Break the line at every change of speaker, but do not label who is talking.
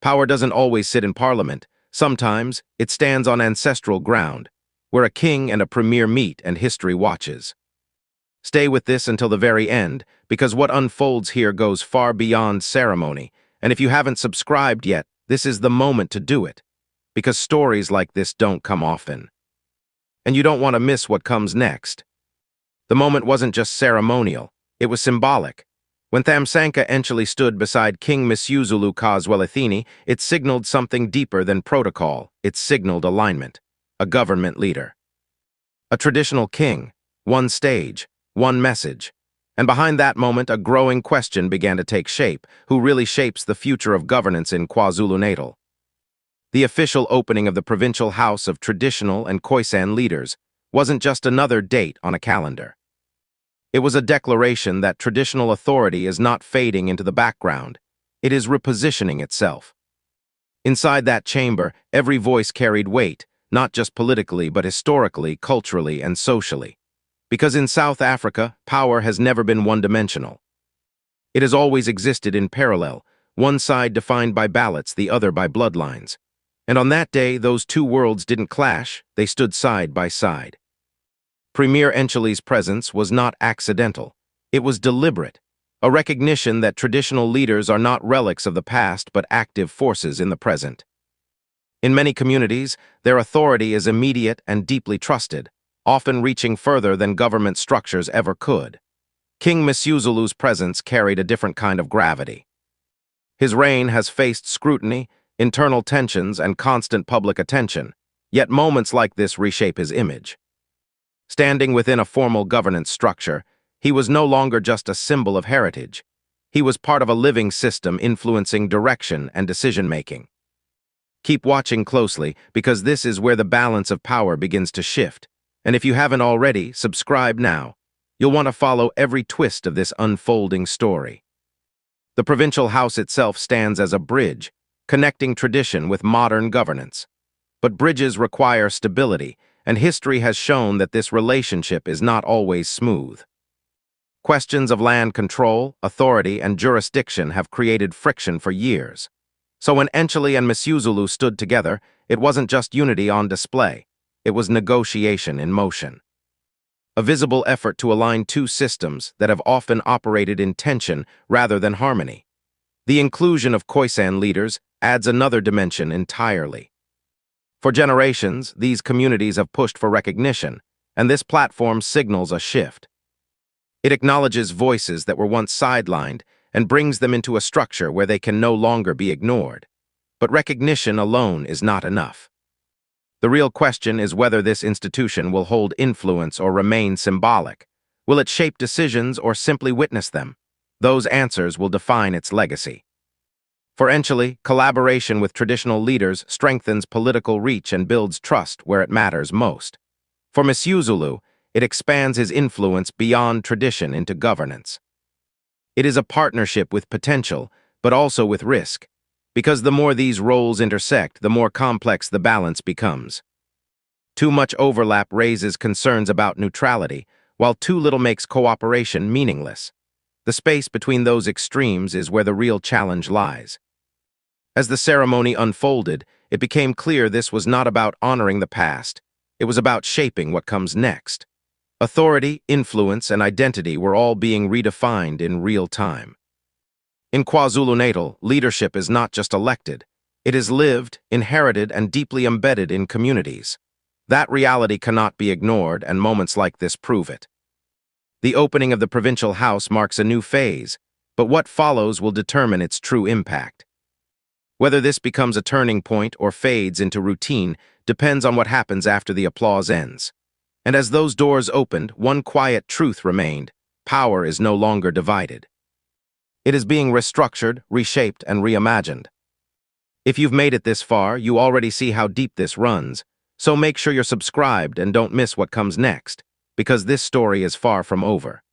Power doesn't always sit in parliament. Sometimes it stands on ancestral ground, where a king and a premier meet and history watches. Stay with this until the very end, because what unfolds here goes far beyond ceremony, and if you haven't subscribed yet, this is the moment to do it, because stories like this don't come often. And you don't want to miss what comes next. The moment wasn't just ceremonial, it was symbolic. When Thamsanqa Enchili stood beside King Misuzulu Kazwelithini, it signaled something deeper than protocol. It signaled alignment. A government leader. A traditional king. One stage. One message. And behind that moment, a growing question began to take shape. Who really shapes the future of governance in KwaZulu-Natal? The official opening of the Provincial House of Traditional and Khoisan Leaders wasn't just another date on a calendar. It was a declaration that traditional authority is not fading into the background. It is repositioning itself. Inside that chamber, every voice carried weight, not just politically, but historically, culturally, and socially. Because in South Africa, power has never been one-dimensional. It has always existed in parallel, one side defined by ballots, the other by bloodlines. And on that day, those two worlds didn't clash, they stood side by side. Premier Enchili's presence was not accidental. It was deliberate, a recognition that traditional leaders are not relics of the past but active forces in the present. In many communities, their authority is immediate and deeply trusted, often reaching further than government structures ever could. King Misuzulu's presence carried a different kind of gravity. His reign has faced scrutiny, internal tensions, and constant public attention, yet moments like this reshape his image. Standing within a formal governance structure, he was no longer just a symbol of heritage. He was part of a living system influencing direction and decision-making. Keep watching closely, because this is where the balance of power begins to shift. And if you haven't already, subscribe now. You'll want to follow every twist of this unfolding story. The provincial house itself stands as a bridge, connecting tradition with modern governance. But bridges require stability, and history has shown that this relationship is not always smooth. Questions of land control, authority, and jurisdiction have created friction for years. So when Enchili and Misuzulu stood together, it wasn't just unity on display. It was negotiation in motion. A visible effort to align two systems that have often operated in tension rather than harmony. The inclusion of Khoisan leaders adds another dimension entirely. For generations, these communities have pushed for recognition, and this platform signals a shift. It acknowledges voices that were once sidelined and brings them into a structure where they can no longer be ignored. But recognition alone is not enough. The real question is whether this institution will hold influence or remain symbolic. Will it shape decisions or simply witness them? Those answers will define its legacy. For Enchili, collaboration with traditional leaders strengthens political reach and builds trust where it matters most. For Misuzulu, it expands his influence beyond tradition into governance. It is a partnership with potential, but also with risk, because the more these roles intersect, the more complex the balance becomes. Too much overlap raises concerns about neutrality, while too little makes cooperation meaningless. The space between those extremes is where the real challenge lies. As the ceremony unfolded, it became clear this was not about honoring the past. It was about shaping what comes next. Authority, influence, and identity were all being redefined in real time. In KwaZulu-Natal, leadership is not just elected. It is lived, inherited, and deeply embedded in communities. That reality cannot be ignored, and moments like this prove it. The opening of the provincial house marks a new phase, but what follows will determine its true impact. Whether this becomes a turning point or fades into routine depends on what happens after the applause ends. And as those doors opened, one quiet truth remained: power is no longer divided. It is being restructured, reshaped, and reimagined. If you've made it this far, you already see how deep this runs, so make sure you're subscribed and don't miss what comes next, because this story is far from over.